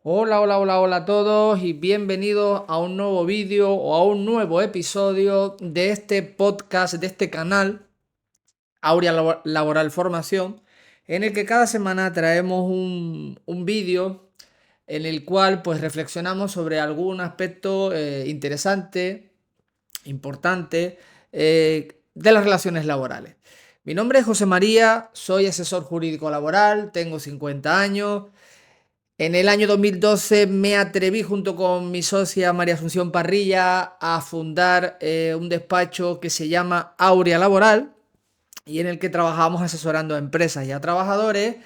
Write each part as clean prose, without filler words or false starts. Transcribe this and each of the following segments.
Hola, hola, hola, hola a todos y bienvenidos a un nuevo vídeo o a un nuevo episodio de este podcast, de este canal, Laboral Formación, en el que cada semana traemos un vídeo en el cual pues reflexionamos sobre algún aspecto interesante, importante de las relaciones laborales. Mi nombre es José María, soy asesor jurídico laboral, tengo 50 años. En el año 2012 me atreví junto con mi socia María Asunción Parrilla a fundar un despacho que se llama Aurea Laboral y en el que trabajamos asesorando a empresas y a trabajadores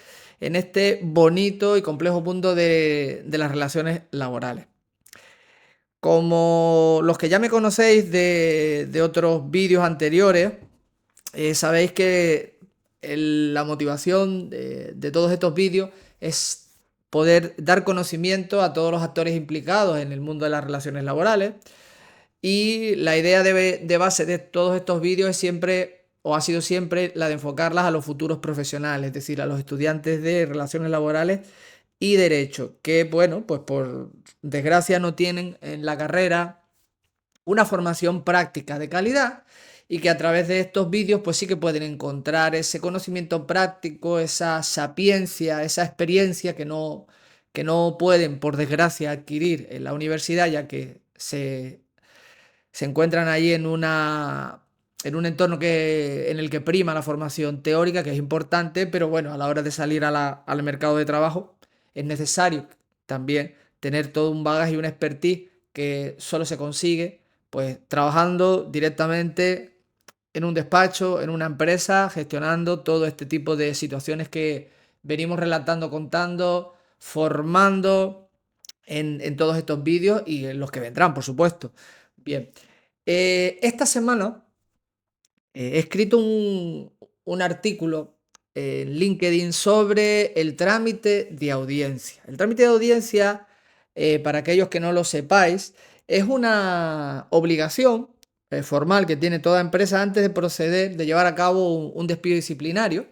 en este bonito y complejo mundo de las relaciones laborales. Como los que ya me conocéis de otros vídeos anteriores, sabéis que la motivación de todos estos vídeos es poder dar conocimiento a todos los actores implicados en el mundo de las relaciones laborales. Y la idea de base de todos estos vídeos es siempre, o ha sido siempre, la de enfocarlas a los futuros profesionales, es decir, a los estudiantes de relaciones laborales y derecho, que bueno, pues por desgracia no tienen en la carrera una formación práctica de calidad y que a través de estos vídeos pues sí que pueden encontrar ese conocimiento práctico, esa sapiencia, esa experiencia que no pueden por desgracia adquirir en la universidad ya que se encuentran ahí en un entorno en el que prima la formación teórica, que es importante, pero bueno, a la hora de salir al mercado de trabajo es necesario también tener todo un bagaje y una expertise que solo se consigue pues trabajando directamente en un despacho, en una empresa, gestionando todo este tipo de situaciones que venimos relatando, contando, formando en todos estos vídeos y en los que vendrán, por supuesto. Bien, esta semana he escrito un artículo en LinkedIn sobre el trámite de audiencia. El trámite de audiencia, para aquellos que no lo sepáis, es una obligación formal que tiene toda empresa antes de proceder, de llevar a cabo un despido disciplinario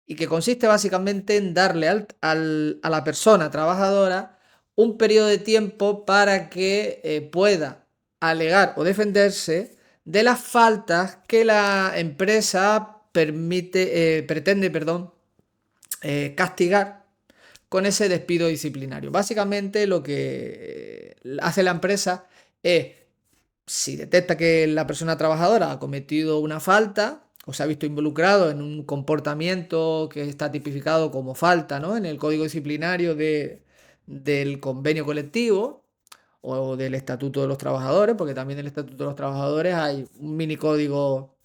y que consiste básicamente en darle a la persona trabajadora un periodo de tiempo para que pueda alegar o defenderse de las faltas que la empresa pretende, perdón, castigar con ese despido disciplinario. Básicamente lo que hace la empresa es, si detecta que la persona trabajadora ha cometido una falta o se ha visto involucrado en un comportamiento que está tipificado como falta, ¿no? En el código disciplinario del convenio colectivo o del estatuto de los trabajadores, porque también en el estatuto de los trabajadores hay un mini código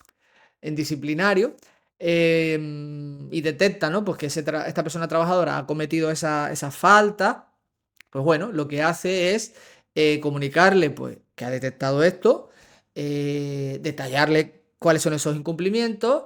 en disciplinario, y detecta, ¿no? Pues que esta persona trabajadora ha cometido esa falta, pues bueno, lo que hace es comunicarle pues, que ha detectado esto, detallarle cuáles son esos incumplimientos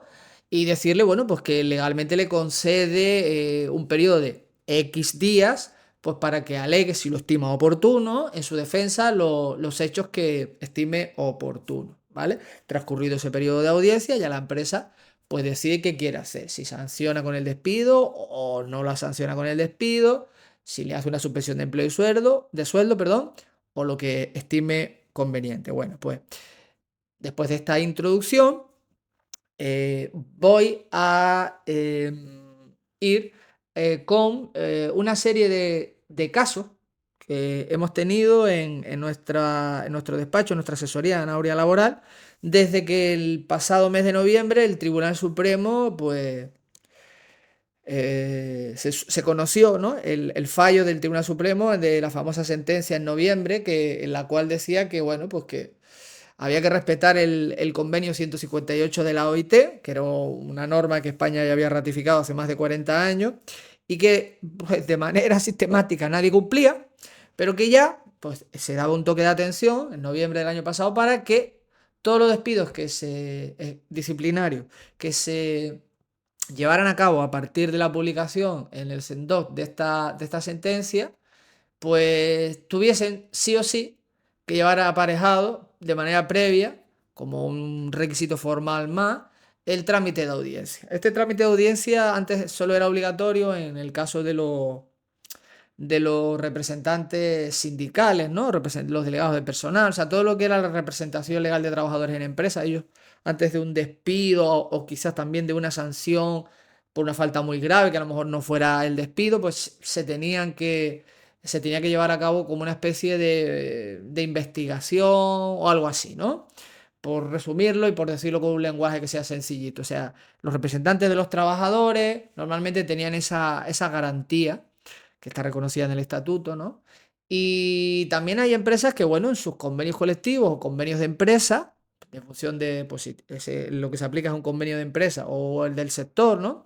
y decirle, bueno, pues que legalmente le concede un periodo de X días, pues para que alegue, si lo estima oportuno, en su defensa los hechos que estime oportuno, ¿vale? Transcurrido ese periodo de audiencia, ya la empresa pues decide qué quiere hacer, si sanciona con el despido o no la sanciona con el despido, si le hace una suspensión de empleo y sueldo, perdón, o lo que estime conveniente. Bueno, pues después de esta introducción, voy a ir con una serie de casos que hemos tenido en nuestro despacho, en nuestra asesoría en Aurea Laboral, desde que el pasado mes de noviembre el Tribunal Supremo pues se conoció, ¿no? El fallo del Tribunal Supremo de la famosa sentencia en noviembre, en la cual decía que, bueno, pues que había que respetar el convenio 158 de la OIT, que era una norma que España ya había ratificado hace más de 40 años, y que pues, de manera sistemática nadie cumplía, pero que ya pues, se daba un toque de atención en noviembre del año pasado para que todos los despidos disciplinarios que se llevaran a cabo a partir de la publicación en el SENDOC de esta sentencia, pues tuviesen sí o sí que llevar aparejado de manera previa, como un requisito formal más, el trámite de audiencia. Este trámite de audiencia antes solo era obligatorio en el caso de los representantes sindicales, ¿no? Los delegados de personal, o sea, todo lo que era la representación legal de trabajadores en empresas, ellos antes de un despido o quizás también de una sanción por una falta muy grave, que a lo mejor no fuera el despido, pues se tenía que llevar a cabo como una especie de investigación o algo así, ¿no? Por resumirlo y por decirlo con un lenguaje que sea sencillito. O sea, los representantes de los trabajadores normalmente tenían esa garantía que está reconocida en el estatuto, ¿no? Y también hay empresas que, bueno, en sus convenios colectivos o convenios de empresa, en función de pues, si lo que se aplica es un convenio de empresa o el del sector, ¿no?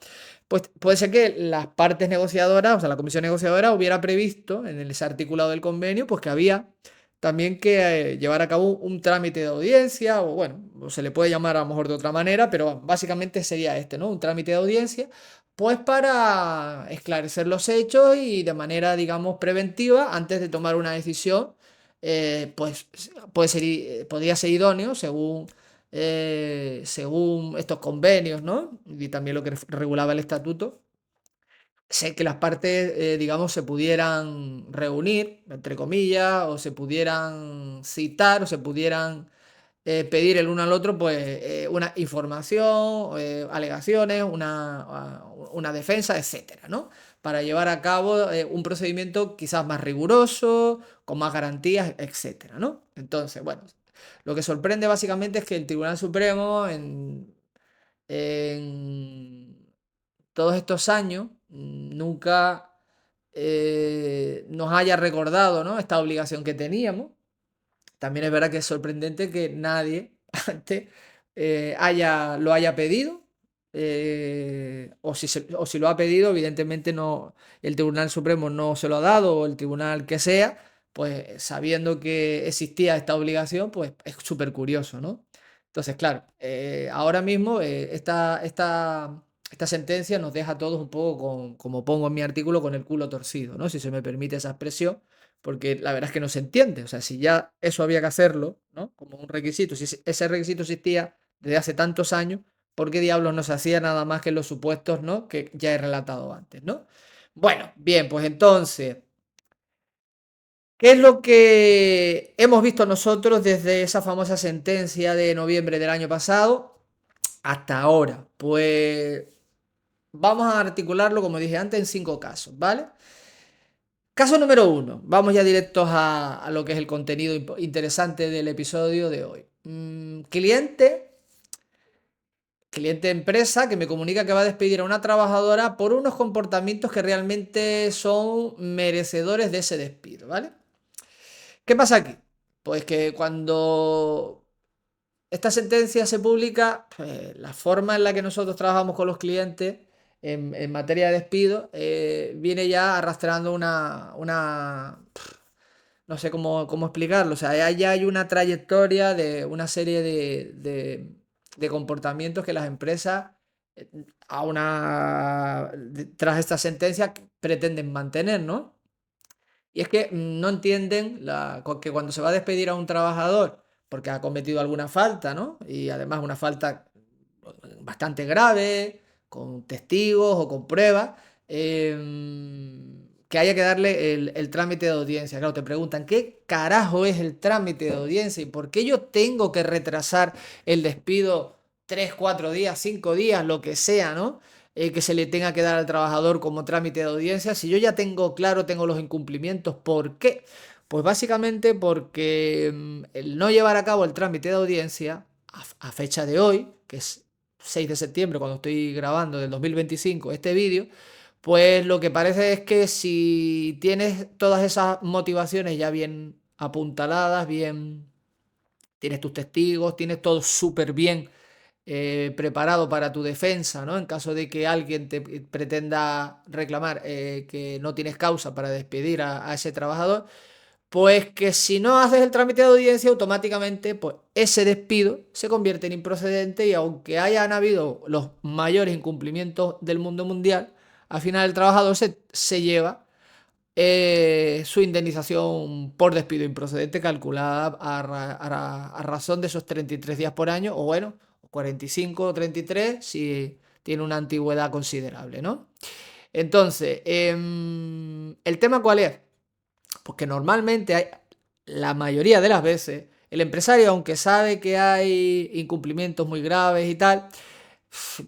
Pues puede ser que las partes negociadoras, o sea, la comisión negociadora hubiera previsto en ese articulado del convenio, pues que había también que llevar a cabo un trámite de audiencia, o bueno, se le puede llamar a lo mejor de otra manera, pero básicamente sería este, ¿no? Un trámite de audiencia, pues para esclarecer los hechos y de manera, digamos, preventiva, antes de tomar una decisión, pues podría ser idóneo según estos convenios, ¿no? Y también lo que regulaba el estatuto, sé que las partes, digamos, se pudieran reunir, entre comillas, o se pudieran citar, o se pudieran pedir el uno al otro, pues, una información, alegaciones, una defensa, etcétera, ¿no? Para llevar a cabo un procedimiento quizás más riguroso, con más garantías, etcétera, ¿no? Entonces, bueno, lo que sorprende básicamente es que el Tribunal Supremo en todos estos años nunca nos haya recordado, ¿no? Esta obligación que teníamos. También es verdad que es sorprendente que nadie antes lo haya pedido. O si lo ha pedido, evidentemente no, el Tribunal Supremo no se lo ha dado, o el tribunal que sea, pues sabiendo que existía esta obligación, pues es súper curioso, ¿no? Entonces, claro, ahora mismo esta sentencia nos deja a todos un poco como pongo en mi artículo, con el culo torcido, ¿no? Si se me permite esa expresión, porque la verdad es que no se entiende. O sea, si ya eso había que hacerlo, ¿no? Como un requisito, si ese requisito existía desde hace tantos años, ¿por qué diablos no se hacía nada más que en los supuestos, ¿no? Que ya he relatado antes, ¿no? Bueno, bien, pues entonces, ¿qué es lo que hemos visto nosotros desde esa famosa sentencia de noviembre del año pasado hasta ahora? Pues vamos a articularlo, como dije antes, en 5 casos, ¿vale? Caso número uno. Vamos ya directos a lo que es el contenido interesante del episodio de hoy. Cliente empresa que me comunica que va a despedir a una trabajadora por unos comportamientos que realmente son merecedores de ese despido, ¿vale? ¿Qué pasa aquí? Pues que cuando esta sentencia se publica, pues, la forma en la que nosotros trabajamos con los clientes en materia de despido viene ya arrastrando no sé cómo explicarlo. O sea, ya hay una trayectoria de una serie de comportamientos que las empresas, eh, tras esta sentencia, pretenden mantener, ¿no? Y es que no entienden que cuando se va a despedir a un trabajador porque ha cometido alguna falta, ¿no? Y además una falta bastante grave, con testigos o con pruebas, que haya que darle el trámite de audiencia. Claro, te preguntan, ¿qué carajo es el trámite de audiencia? ¿Y por qué yo tengo que retrasar el despido 3, 4 días, 5 días, lo que sea, ¿no? Que se le tenga que dar al trabajador como trámite de audiencia. Si yo ya tengo claro, tengo los incumplimientos, ¿por qué? Pues básicamente porque el no llevar a cabo el trámite de audiencia a fecha de hoy, que es 6 de septiembre, cuando estoy grabando del 2025 este vídeo, pues lo que parece es que si tienes todas esas motivaciones ya bien apuntaladas, bien, tienes tus testigos, tienes todo súper bien preparado para tu defensa, ¿no? En caso de que alguien te pretenda reclamar que no tienes causa para despedir a ese trabajador, pues que si no haces el trámite de audiencia, automáticamente, pues ese despido se convierte en improcedente y aunque hayan habido los mayores incumplimientos del mundo mundial, al final el trabajador se lleva su indemnización por despido improcedente calculada a razón de esos 33 días por año, o bueno, 45 o 33 si tiene una antigüedad considerable, ¿no? Entonces, ¿el tema cuál es? Pues que normalmente la mayoría de las veces, el empresario, aunque sabe que hay incumplimientos muy graves y tal,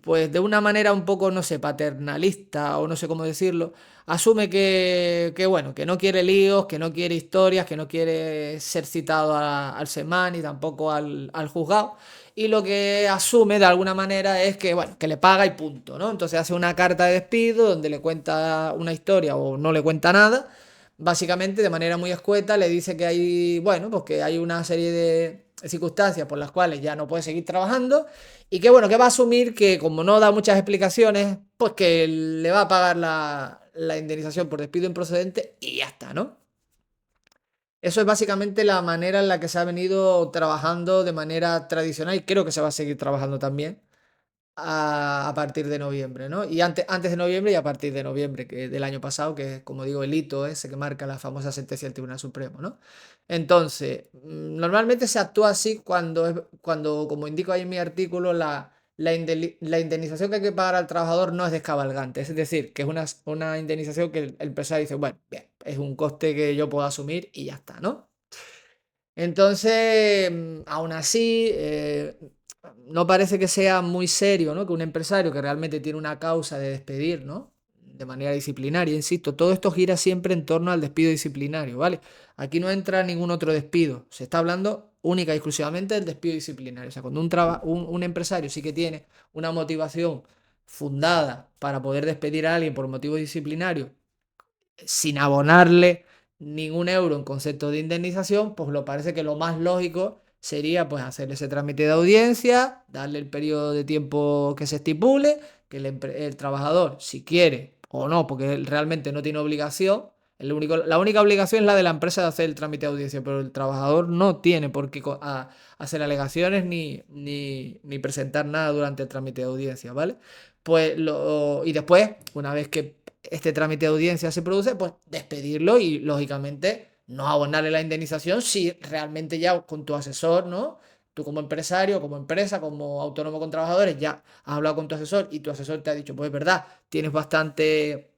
pues de una manera un poco, no sé, paternalista o no sé cómo decirlo, asume que bueno, que no quiere líos, que no quiere historias, que no quiere ser citado al SEMAN y tampoco al juzgado. Y lo que asume de alguna manera es que, bueno, que le paga y punto, ¿no? Entonces hace una carta de despido donde le cuenta una historia o no le cuenta nada. Básicamente, de manera muy escueta, le dice que hay, bueno, pues que hay una serie de circunstancias por las cuales ya no puede seguir trabajando y que bueno, que va a asumir que como no da muchas explicaciones, pues que le va a pagar la indemnización por despido improcedente y ya está, ¿no? Eso es básicamente la manera en la que se ha venido trabajando de manera tradicional y creo que se va a seguir trabajando también a partir de noviembre, ¿no? Y antes de noviembre y a partir de noviembre del año pasado, que es, como digo, el hito ese que marca la famosa sentencia del Tribunal Supremo, ¿no? Entonces, normalmente se actúa así cuando, como indico ahí en mi artículo, la indemnización que hay que pagar al trabajador no es descabalgante, es decir, que es una indemnización que el empresario dice, bueno, bien, es un coste que yo puedo asumir y ya está, ¿no? Entonces, aún así, no parece que sea muy serio, ¿no? Que un empresario que realmente tiene una causa de despedir, ¿no? De manera disciplinaria, insisto, todo esto gira siempre en torno al despido disciplinario, ¿vale? Aquí no entra ningún otro despido, se está hablando única y exclusivamente del despido disciplinario. O sea, cuando un empresario sí que tiene una motivación fundada para poder despedir a alguien por motivo disciplinario sin abonarle ningún euro en concepto de indemnización, pues lo parece que lo más lógico sería pues hacer ese trámite de audiencia, darle el periodo de tiempo que se estipule, que el trabajador, si quiere o no, porque él realmente no tiene obligación, la única obligación es la de la empresa de hacer el trámite de audiencia, pero el trabajador no tiene por qué hacer alegaciones ni presentar nada durante el trámite de audiencia, ¿vale? Y después, una vez que este trámite de audiencia se produce, pues despedirlo y lógicamente no abonarle la indemnización si realmente ya con tu asesor, ¿no? Tú como empresario, como empresa, como autónomo con trabajadores, ya has hablado con tu asesor y tu asesor te ha dicho, pues es verdad, tienes bastante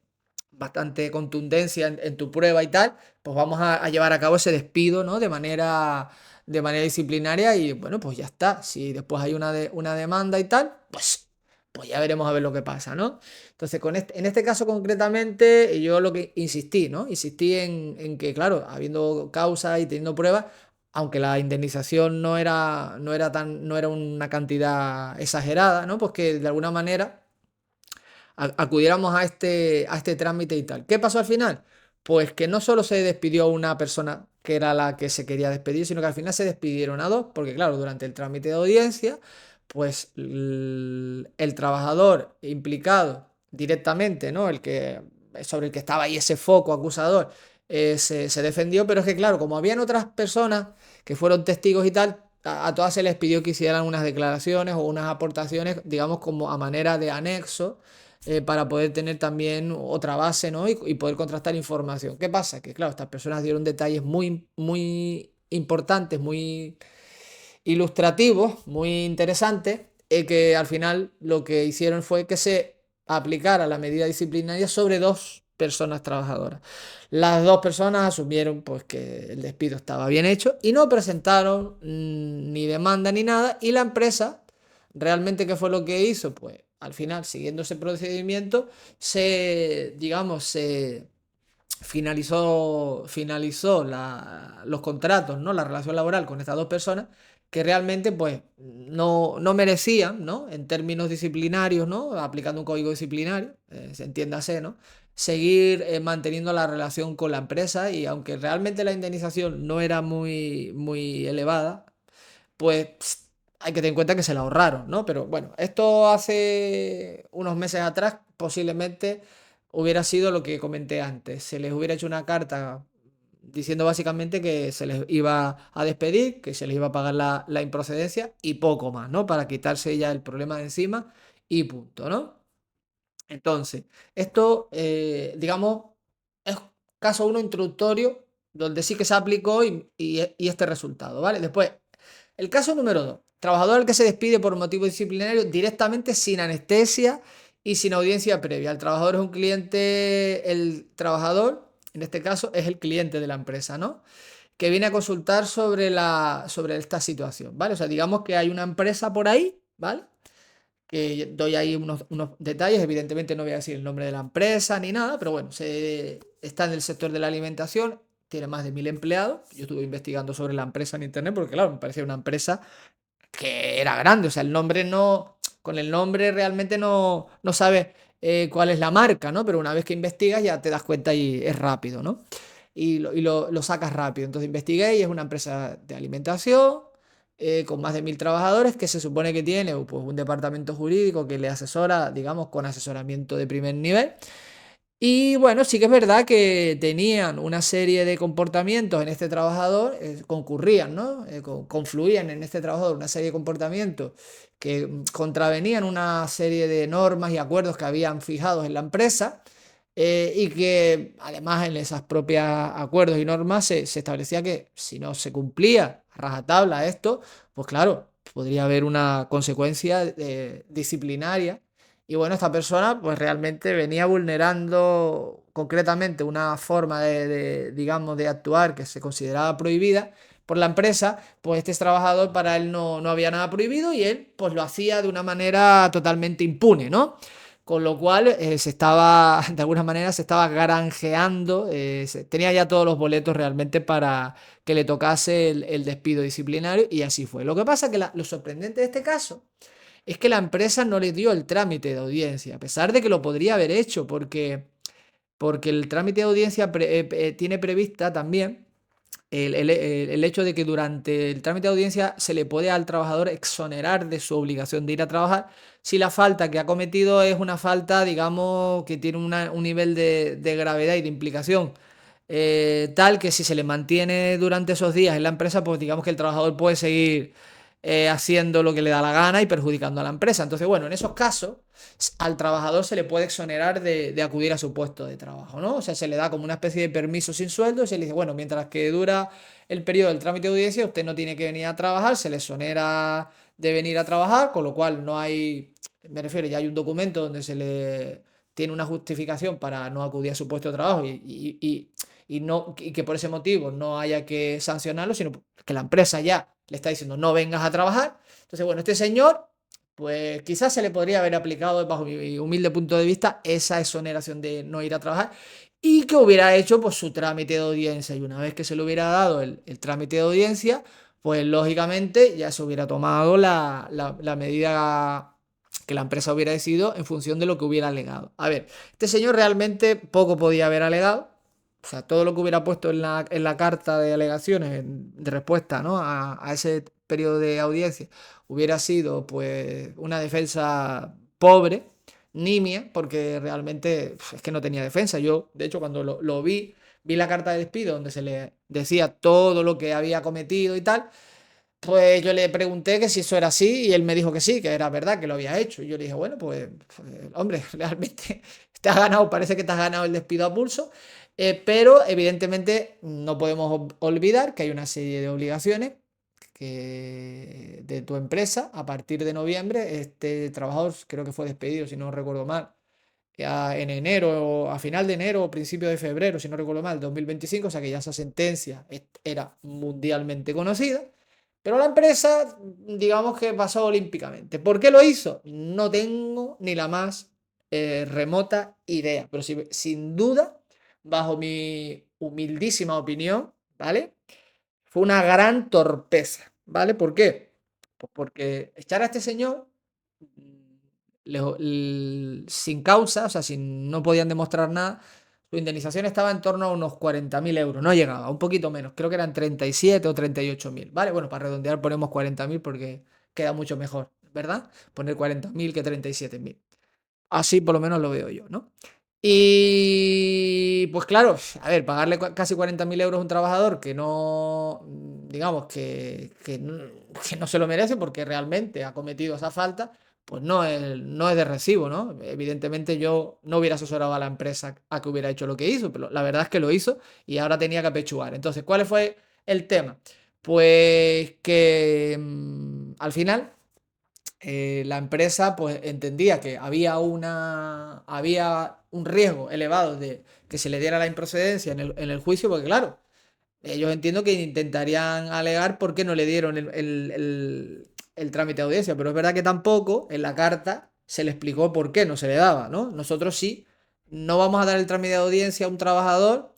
contundencia en tu prueba y tal, pues vamos a llevar a cabo ese despido, ¿no? De manera disciplinaria y bueno, pues ya está. Si después hay una demanda y tal, pues ya veremos a ver lo que pasa, ¿no? Entonces, en este caso concretamente, yo lo que insistí, ¿no? Insistí en que, claro, habiendo causa y teniendo pruebas, aunque la indemnización no era una cantidad exagerada, ¿no? Pues que de alguna manera acudiéramos a este trámite y tal. ¿Qué pasó al final? Pues que no solo se despidió a una persona que era la que se quería despedir, sino que al final se despidieron a dos, porque claro, durante el trámite de audiencia, pues el trabajador implicado directamente, ¿no? Sobre el que estaba ahí ese foco acusador, se defendió, pero es que claro, como habían otras personas que fueron testigos y tal, a todas se les pidió que hicieran unas declaraciones o unas aportaciones, digamos, como a manera de anexo para poder tener también otra base, ¿no? Y poder contrastar información. ¿Qué pasa? Que claro, estas personas dieron detalles muy, muy importantes, muy ilustrativos, muy interesantes, que al final lo que hicieron fue que se aplicara la medida disciplinaria sobre dos personas trabajadoras. Las dos personas asumieron pues que el despido estaba bien hecho y no presentaron ni demanda ni nada y la empresa realmente qué fue lo que hizo pues al final siguiendo ese procedimiento digamos se finalizó los contratos, ¿no? La relación laboral con estas dos personas que realmente pues no merecían, ¿no? En términos disciplinarios, ¿no? Aplicando un código disciplinario, se entiéndase, ¿no? Seguir manteniendo la relación con la empresa y aunque realmente la indemnización no era muy, muy elevada, pues hay que tener en cuenta que se la ahorraron, ¿no? Pero bueno, esto hace unos meses atrás posiblemente hubiera sido lo que comenté antes. Se les hubiera hecho una carta diciendo básicamente que se les iba a despedir, que se les iba a pagar la improcedencia y poco más, ¿no? Para quitarse ya el problema de encima y punto, ¿no? Entonces, esto, digamos, es caso uno introductorio donde sí que se aplicó y este resultado, ¿vale? Después, el caso número 2. Trabajador al que se despide por motivo disciplinario directamente sin anestesia y sin audiencia previa. El trabajador es un cliente, el trabajador, en este caso, es el cliente de la empresa, ¿no? Que viene a consultar sobre esta situación, ¿vale? O sea, digamos que hay una empresa por ahí, ¿vale? Que doy ahí unos detalles, evidentemente no voy a decir el nombre de la empresa ni nada, pero bueno, está en el sector de la alimentación, tiene más de 1000 empleados. Yo estuve investigando sobre la empresa en internet porque, claro, me parecía una empresa que era grande, o sea, el nombre no, con el nombre realmente no sabes cuál es la marca, ¿no? Pero una vez que investigas ya te das cuenta y es rápido, ¿no? Y lo sacas rápido. Entonces investigué y es una empresa de alimentación con más de 1000 trabajadores que se supone que tiene pues, un departamento jurídico que le asesora, digamos, con asesoramiento de primer nivel. Y bueno, sí que es verdad que tenían una serie de comportamientos en este trabajador, concurrían, ¿no? Confluían en este trabajador una serie de comportamientos que contravenían una serie de normas y acuerdos que habían fijados en la empresa y que además en esos propios acuerdos y normas se establecía que si no se cumplía a rajatabla esto, pues claro, podría haber una consecuencia disciplinaria. Y bueno, esta persona pues realmente venía vulnerando concretamente una forma digamos, de actuar que se consideraba prohibida por la empresa, pues este trabajador para él no había nada prohibido y él pues lo hacía de una manera totalmente impune, ¿no? Con lo cual se estaba, de alguna manera, se estaba granjeando, tenía ya todos los boletos realmente para que le tocase el despido disciplinario y así fue. Lo que pasa es que lo sorprendente de este caso es que la empresa no le dio el trámite de audiencia, a pesar de que lo podría haber hecho, porque el trámite de audiencia tiene prevista también el hecho de que durante el trámite de audiencia se le puede al trabajador exonerar de su obligación de ir a trabajar si la falta que ha cometido es una falta, digamos, que tiene un nivel de gravedad y de implicación tal que si se le mantiene durante esos días en la empresa, pues digamos que el trabajador puede seguir haciendo lo que le da la gana y perjudicando a la empresa. Entonces, bueno, en esos casos al trabajador se le puede exonerar de acudir a su puesto de trabajo, ¿no? O sea, se le da como una especie de permiso sin sueldo y se le dice, bueno, mientras que dura el periodo del trámite de audiencia, usted no tiene que venir a trabajar, se le exonera de venir a trabajar, con lo cual no hay, me refiero, ya hay un documento donde se le tiene una justificación para no acudir a su puesto de trabajo y que por ese motivo no haya que sancionarlo, sino que la empresa ya le está diciendo no vengas a trabajar. Entonces, bueno, este señor pues quizás se le podría haber aplicado, bajo mi humilde punto de vista, esa exoneración de no ir a trabajar y que hubiera hecho pues su trámite de audiencia. Y una vez que se le hubiera dado el trámite de audiencia, pues lógicamente ya se hubiera tomado la medida que la empresa hubiera decidido en función de lo que hubiera alegado. A ver, este señor realmente poco podía haber alegado. O sea, todo lo que hubiera puesto en la carta de alegaciones de respuesta, ¿no? a ese periodo de audiencia hubiera sido pues una defensa pobre, nimia, porque realmente es que no tenía defensa. Yo, de hecho, cuando lo vi la carta de despido donde se le decía todo lo que había cometido y tal, pues yo le pregunté que si eso era así y él me dijo que sí, que era verdad, que lo había hecho. Y yo le dije, bueno, pues hombre, realmente te has ganado, parece que te has ganado el despido a pulso, pero evidentemente no podemos olvidar que hay una serie de obligaciones de tu empresa. A partir de noviembre, este trabajador creo que fue despedido, si no recuerdo mal, ya en enero, a final de enero o principio de febrero, si no recuerdo mal, 2025, o sea que ya esa sentencia era mundialmente conocida. Pero la empresa, digamos que pasó olímpicamente. ¿Por qué lo hizo? No tengo ni la más remota idea. Pero sin duda, bajo mi humildísima opinión, ¿vale? Fue una gran torpeza, ¿vale? ¿Por qué? Pues porque echar a este señor sin causa, o sea, sin, no podían demostrar nada, su indemnización estaba en torno a unos 40.000 euros, no llegaba, un poquito menos, creo que eran 37 o 38.000, ¿vale? Bueno, para redondear ponemos 40.000 porque queda mucho mejor, ¿verdad? Poner 40.000 que 37.000. Así por lo menos lo veo yo, ¿no? Y pues claro, a ver, pagarle casi 40.000 euros a un trabajador que no, digamos, que no se lo merece porque realmente ha cometido esa falta, pues no es de recibo, ¿no? Evidentemente yo no hubiera asesorado a la empresa a que hubiera hecho lo que hizo, pero la verdad es que lo hizo y ahora tenía que apechugar. Entonces, ¿cuál fue el tema? Pues que al final la empresa pues entendía que había un riesgo elevado de que se le diera la improcedencia en el juicio, porque claro, ellos entiendo que intentarían alegar por qué no le dieron el trámite de audiencia, pero es verdad que tampoco en la carta se le explicó por qué no se le daba, ¿no? Nosotros sí, no vamos a dar el trámite de audiencia a un trabajador,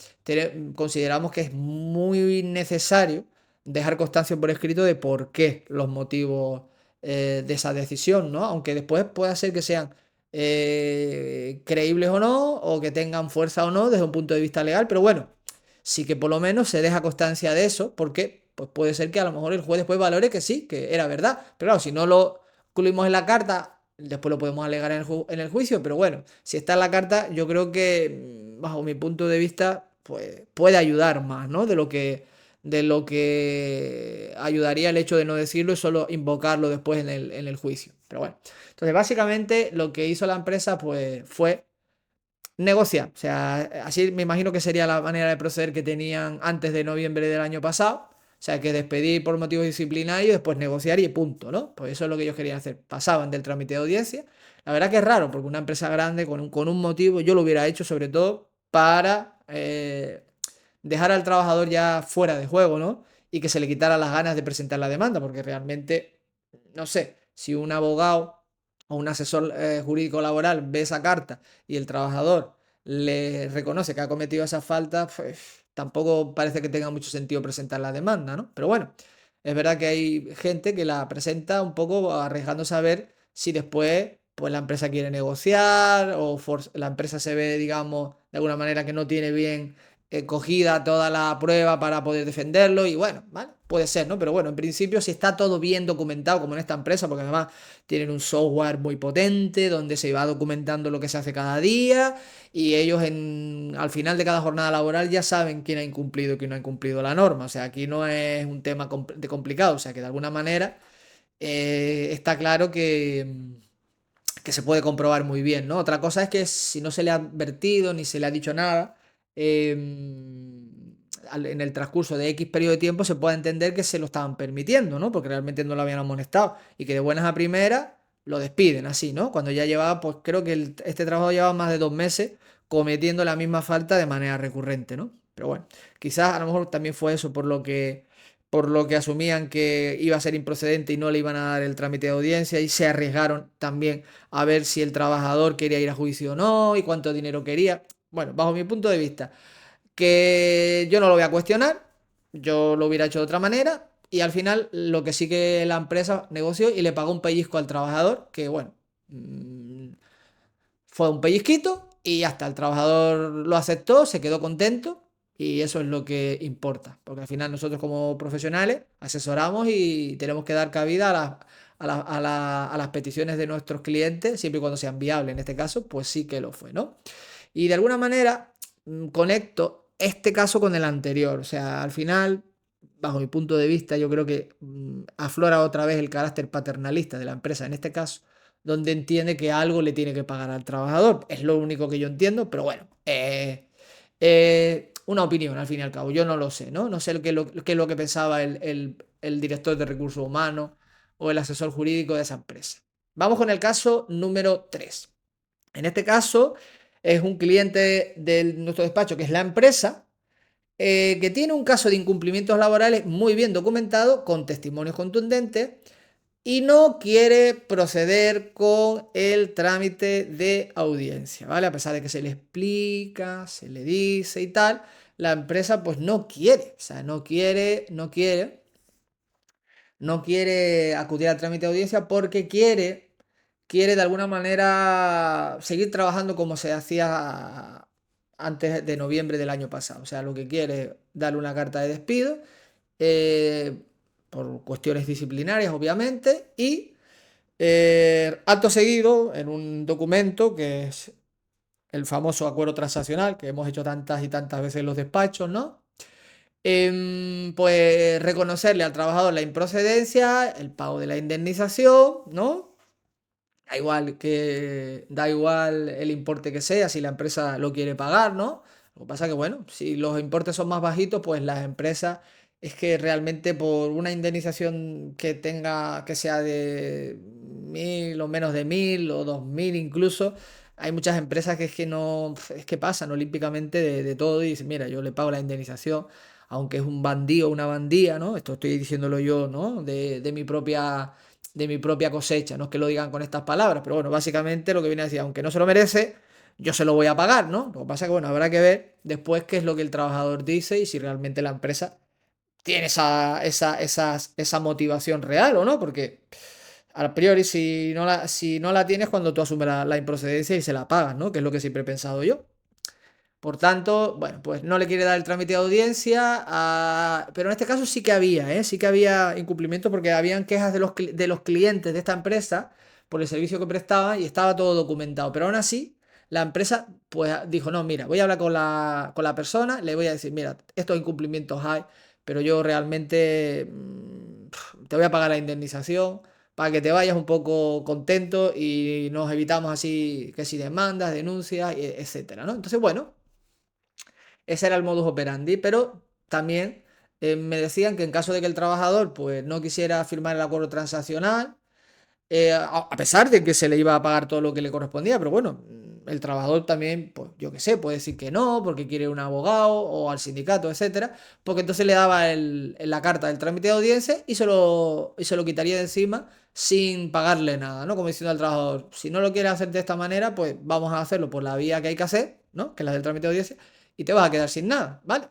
consideramos que es muy necesario dejar constancia por escrito de por qué los motivos de esa decisión, ¿no? Aunque después pueda ser que sean creíbles o no, o que tengan fuerza o no desde un punto de vista legal, pero bueno, sí que por lo menos se deja constancia de eso, porque pues puede ser que a lo mejor el juez después valore que sí, que era verdad. Pero claro, si no lo incluimos en la carta, después lo podemos alegar en el juicio, pero bueno, si está en la carta, yo creo que, bajo mi punto de vista, pues puede ayudar más, ¿no? De lo que ayudaría el hecho de no decirlo y solo invocarlo después en el juicio. Pero bueno, entonces básicamente lo que hizo la empresa pues fue negociar. O sea, así me imagino que sería la manera de proceder que tenían antes de noviembre del año pasado. O sea, que despedir por motivos disciplinarios y después negociar y punto, ¿no? Pues eso es lo que ellos querían hacer. Pasaban del trámite de audiencia. La verdad que es raro, porque una empresa grande con un motivo, yo lo hubiera hecho sobre todo para dejar al trabajador ya fuera de juego, ¿no? Y que se le quitara las ganas de presentar la demanda, porque realmente, no sé, si un abogado o un asesor jurídico laboral ve esa carta y el trabajador le reconoce que ha cometido esa falta, pues tampoco parece que tenga mucho sentido presentar la demanda, ¿no? Pero bueno, es verdad que hay gente que la presenta un poco arriesgándose a ver si después pues la empresa quiere negociar o la empresa se ve, digamos, de alguna manera que no tiene bien cogida toda la prueba para poder defenderlo y bueno, ¿vale? Puede ser, ¿no? Pero bueno, en principio si está todo bien documentado como en esta empresa, porque además tienen un software muy potente donde se va documentando lo que se hace cada día y ellos al final de cada jornada laboral ya saben quién ha incumplido y quién no ha incumplido la norma. O sea, aquí no es un tema de complicado, o sea, que de alguna manera está claro que se puede comprobar muy bien, ¿no? Otra cosa es que si no se le ha advertido ni se le ha dicho nada, en el transcurso de X periodo de tiempo se puede entender que se lo estaban permitiendo, ¿no? Porque realmente no lo habían amonestado y que de buenas a primeras lo despiden así, ¿no? Cuando ya llevaba, pues creo que este trabajo llevaba más de 2 meses cometiendo la misma falta de manera recurrente, ¿no? Pero bueno, quizás a lo mejor también fue eso por lo que asumían que iba a ser improcedente y no le iban a dar el trámite de audiencia y se arriesgaron también a ver si el trabajador quería ir a juicio o no y cuánto dinero quería. Bueno, bajo mi punto de vista, que yo no lo voy a cuestionar, yo lo hubiera hecho de otra manera y al final lo que sí que la empresa negoció y le pagó un pellizco al trabajador, que bueno, fue un pellizquito y hasta el trabajador lo aceptó, se quedó contento y eso es lo que importa, porque al final nosotros como profesionales asesoramos y tenemos que dar cabida a las peticiones de nuestros clientes, siempre y cuando sean viables. En este caso, pues sí que lo fue, ¿no? Y de alguna manera conecto este caso con el anterior, o sea, al final, bajo mi punto de vista, yo creo que aflora otra vez el carácter paternalista de la empresa, en este caso donde entiende que algo le tiene que pagar al trabajador. Es lo único que yo entiendo, pero bueno, una opinión al fin y al cabo. Yo no lo sé, ¿no? No sé qué es lo que pensaba el director de recursos humanos o el asesor jurídico de esa empresa. Vamos con el caso número 3. En este caso es un cliente de nuestro despacho, que es la empresa, que tiene un caso de incumplimientos laborales muy bien documentado, con testimonios contundentes y no quiere proceder con el trámite de audiencia, ¿vale? A pesar de que se le explica, se le dice y tal, la empresa pues no quiere, o sea, no quiere acudir al trámite de audiencia porque quiere de alguna manera seguir trabajando como se hacía antes de noviembre del año pasado. O sea, lo que quiere es darle una carta de despido eh, por cuestiones disciplinarias, obviamente, y acto seguido, en un documento que es el famoso acuerdo transaccional que hemos hecho tantas y tantas veces en los despachos, ¿no? Pues reconocerle al trabajador la improcedencia, el pago de la indemnización, ¿no? Da igual el importe que sea, si la empresa lo quiere pagar, ¿no? Lo que pasa que, bueno, si los importes son más bajitos, pues las empresas es que realmente por una indemnización que sea de 1.000 o menos de 1.000 o 2.000 incluso, hay muchas empresas que es que no, es que pasan olímpicamente de todo y dicen, mira, yo le pago la indemnización, aunque es un bandido o una bandía, ¿no? Esto estoy diciéndolo yo, ¿no? De mi propia cosecha, no es que lo digan con estas palabras, pero bueno, básicamente lo que viene a decir, aunque no se lo merece, yo se lo voy a pagar, ¿no? Lo que pasa es que, bueno, habrá que ver después qué es lo que el trabajador dice y si realmente la empresa tiene esa motivación real o no, porque a priori si no la tienes cuando tú asumes la improcedencia y se la pagas, ¿no? Que es lo que siempre he pensado yo. Por tanto, bueno, pues no le quiere dar el trámite de audiencia, pero en este caso sí que había, ¿eh? Sí que había incumplimiento porque habían quejas de los clientes de esta empresa por el servicio que prestaba y estaba todo documentado. Pero aún así, la empresa pues dijo, no, mira, voy a hablar con la persona, le voy a decir, mira, estos incumplimientos hay, pero yo realmente te voy a pagar la indemnización para que te vayas un poco contento y nos evitamos así que si demandas, denuncias, etcétera, ¿no? Entonces, bueno. Ese era el modus operandi, pero también me decían que en caso de que el trabajador pues no quisiera firmar el acuerdo transaccional, a pesar de que se le iba a pagar todo lo que le correspondía, pero bueno, el trabajador también, pues yo qué sé, puede decir que no, porque quiere un abogado o al sindicato, etcétera, porque entonces le daba la carta del trámite de audiencia y se lo quitaría de encima sin pagarle nada, ¿no? Como diciendo al trabajador, si no lo quieres hacer de esta manera, pues vamos a hacerlo por la vía que hay que hacer, ¿no? Que es la del trámite de audiencia, y te vas a quedar sin nada, ¿vale? O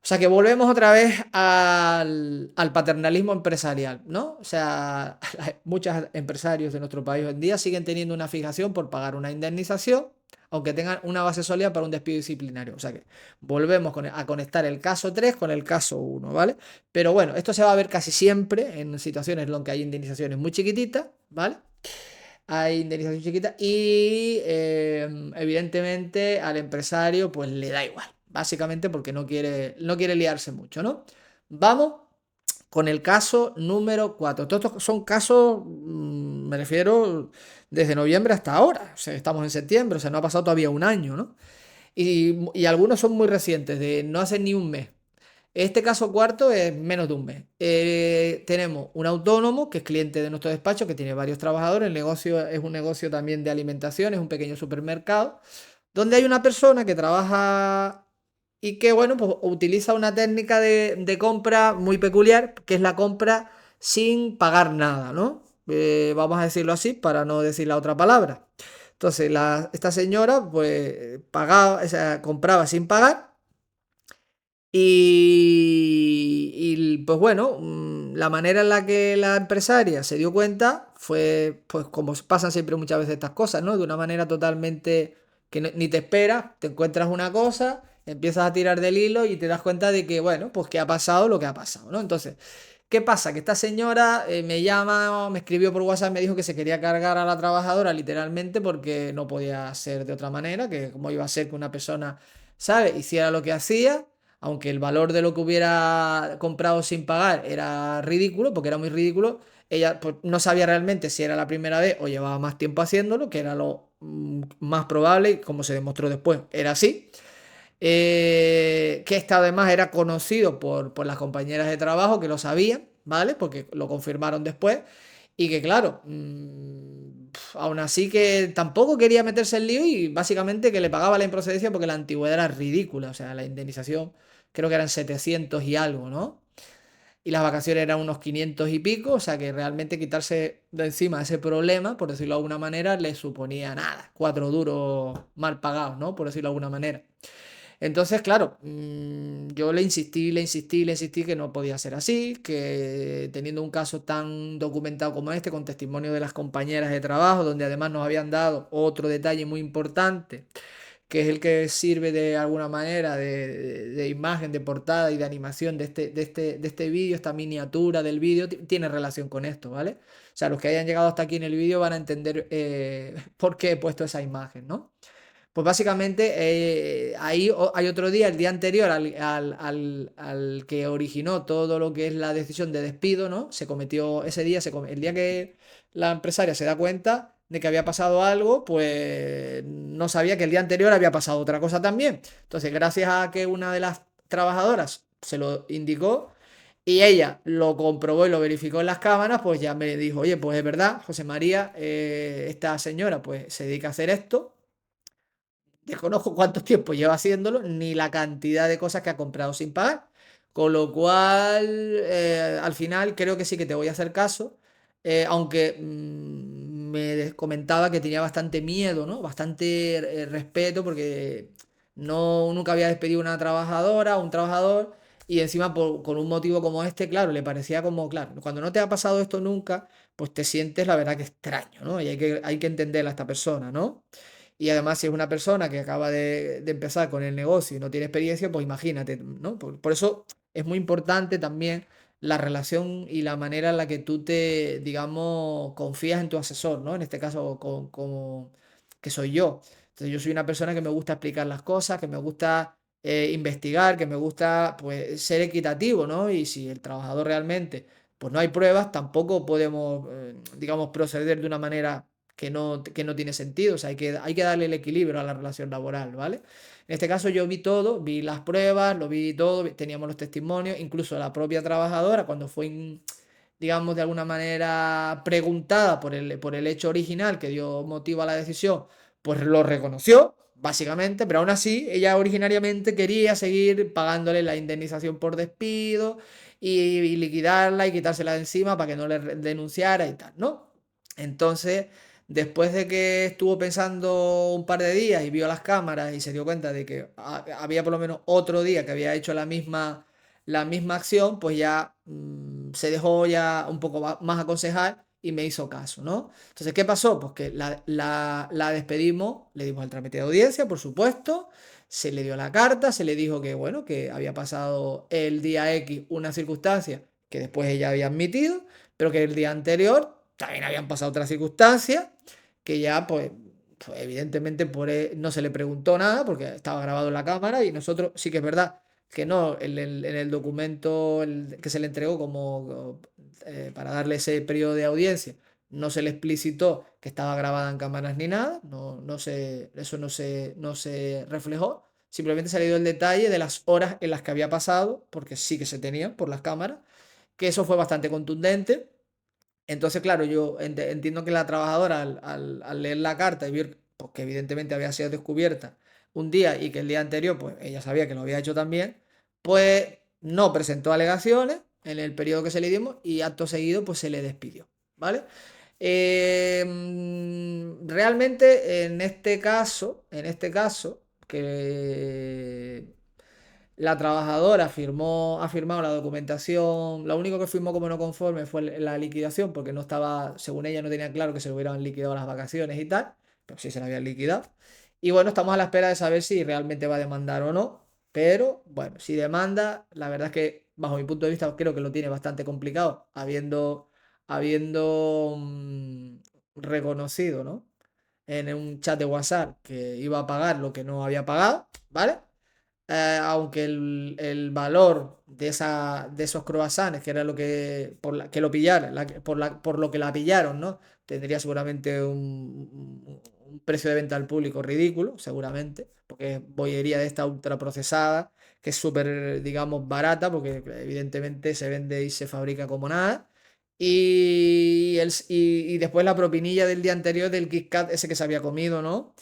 sea que volvemos otra vez al paternalismo empresarial, ¿no? O sea, muchos empresarios de nuestro país hoy en día siguen teniendo una fijación por pagar una indemnización, aunque tengan una base sólida para un despido disciplinario. O sea que volvemos a conectar el caso 3 con el caso 1, ¿vale? Pero bueno, esto se va a ver casi siempre en situaciones en las que hay indemnizaciones muy chiquititas, ¿vale? Hay indemnización chiquita y evidentemente al empresario pues le da igual, básicamente porque no quiere liarse mucho, ¿no? Vamos con el caso número 4. Todos estos son casos, me refiero, desde noviembre hasta ahora, o sea, estamos en septiembre, o sea, no ha pasado todavía un año, ¿no? Y algunos son muy recientes, de no hace ni un mes. Este caso cuarto es menos de un mes. Tenemos un autónomo que es cliente de nuestro despacho, que tiene varios trabajadores. El negocio es un negocio también de alimentación, es un pequeño supermercado, donde hay una persona que trabaja y que, bueno, pues utiliza una técnica de compra muy peculiar, que es la compra sin pagar nada, ¿no? Vamos a decirlo así para no decir la otra palabra. Entonces, esta señora, pues, pagaba, o sea, compraba sin pagar pues bueno, la manera en la que la empresaria se dio cuenta fue, pues como pasan siempre muchas veces estas cosas, ¿no? De una manera totalmente que ni te esperas, te encuentras una cosa, empiezas a tirar del hilo y te das cuenta de que, bueno, pues que ha pasado lo que ha pasado, ¿no? Entonces, ¿qué pasa? Que esta señora me llama, me escribió por WhatsApp, me dijo que se quería cargar a la trabajadora literalmente porque no podía ser de otra manera, que como iba a ser que una persona, ¿sabes? Hiciera lo que hacía, aunque el valor de lo que hubiera comprado sin pagar era ridículo, porque era muy ridículo, ella pues, no sabía realmente si era la primera vez o llevaba más tiempo haciéndolo, que era lo más probable, y como se demostró después, era así. Que este además era conocido por las compañeras de trabajo que lo sabían, ¿vale? Porque lo confirmaron después. Y que claro, aún así que tampoco quería meterse en lío y básicamente que le pagaba la improcedencia porque la antigüedad era ridícula. O sea, la indemnización creo que eran 700 y algo, ¿no? Y las vacaciones eran unos 500 y pico, o sea que realmente quitarse de encima ese problema, por decirlo de alguna manera, le suponía nada, 4 duros mal pagados, ¿no? Por decirlo de alguna manera. Entonces, claro, yo le insistí, le insistí, le insistí que no podía ser así, que teniendo un caso tan documentado como este, con testimonio de las compañeras de trabajo, donde además nos habían dado otro detalle muy importante, que es el que sirve de alguna manera de imagen, de portada y de animación de este vídeo, esta miniatura del vídeo, tiene relación con esto, ¿vale? O sea, los que hayan llegado hasta aquí en el vídeo van a entender por qué he puesto esa imagen, ¿no? Pues básicamente ahí hay otro día, el día anterior al que originó todo lo que es la decisión de despido, ¿no? Se cometió ese día, el día que la empresaria se da cuenta de que había pasado algo, pues no sabía que el día anterior había pasado otra cosa también. Entonces, gracias a que una de las trabajadoras se lo indicó, Y ella lo comprobó y lo verificó en las cámaras, pues ya me dijo, oye, pues es verdad, José María, esta señora pues se dedica a hacer esto. Desconozco cuánto tiempo lleva haciéndolo, ni la cantidad de cosas que ha comprado sin pagar. Con lo cual, al final creo que sí que te voy a hacer caso. Aunque me comentaba que tenía bastante miedo, ¿no? Bastante respeto porque nunca había despedido una trabajadora, un trabajador. Y encima con un motivo como este, claro, le parecía como, claro, cuando no te ha pasado esto nunca, pues te sientes la verdad que extraño, ¿no? Y hay que entender a esta persona, ¿no? Y además, si es una persona que acaba de empezar con el negocio y no tiene experiencia, pues imagínate, ¿no? Por eso es muy importante también la relación y la manera en la que tú te, digamos, confías en tu asesor, ¿no? En este caso, como que soy yo. Entonces, yo soy una persona que me gusta explicar las cosas, que me gusta investigar, que me gusta, pues, ser equitativo, ¿no? Y si el trabajador realmente, pues no hay pruebas, tampoco podemos, digamos, proceder de una manera que no tiene sentido. O sea, hay que darle el equilibrio a la relación laboral, ¿vale? En este caso yo vi todo, vi las pruebas, lo vi todo, teníamos los testimonios, incluso la propia trabajadora, cuando fue, digamos, de alguna manera preguntada por el hecho original que dio motivo a la decisión, pues lo reconoció, básicamente, pero aún así ella originariamente quería seguir pagándole la indemnización por despido y liquidarla y quitársela de encima para que no le denunciara y tal, ¿no? Entonces, después de que estuvo pensando un par de días y vio las cámaras y se dio cuenta de que había por lo menos otro día que había hecho la misma acción, pues ya se dejó ya un poco más aconsejar y me hizo caso, ¿no? Entonces, ¿qué pasó? Pues que la despedimos, le dimos el trámite de audiencia, por supuesto, se le dio la carta, se le dijo que, bueno, que había pasado el día X una circunstancia que después ella había admitido, pero que el día anterior también habían pasado otras circunstancias que ya, pues, evidentemente no se le preguntó nada porque estaba grabado en la cámara y nosotros sí que es verdad que no, en el documento que se le entregó como para darle ese periodo de audiencia, no se le explicitó que estaba grabada en cámaras ni nada, eso no se reflejó, simplemente se le dio el detalle de las horas en las que había pasado, porque sí que se tenían por las cámaras, que eso fue bastante contundente. Entonces, claro, yo entiendo que la trabajadora al leer la carta y ver pues, que evidentemente había sido descubierta un día y que el día anterior, pues ella sabía que lo había hecho también, pues no presentó alegaciones en el periodo que se le dimos y acto seguido, pues se le despidió, ¿vale? Realmente en este caso, que la trabajadora ha firmado la documentación. Lo único que firmó como no conforme fue la liquidación, porque no estaba, según ella, no tenía claro que se le hubieran liquidado las vacaciones y tal, pero sí se la habían liquidado. Y bueno, estamos a la espera de saber si realmente va a demandar o no. Pero bueno, si demanda, la verdad es que bajo mi punto de vista creo que lo tiene bastante complicado, habiendo reconocido, ¿no? En un chat de WhatsApp que iba a pagar lo que no había pagado, ¿vale? Aunque el valor de esos croissants, que era lo que, que lo pillaron, por lo que la pillaron, ¿no? Tendría seguramente un precio de venta al público ridículo, seguramente, porque es bollería de esta ultraprocesada, que es súper, digamos, barata, porque evidentemente se vende y se fabrica como nada. Y después la propinilla del día anterior del Kit Kat, ese que se había comido, ¿no?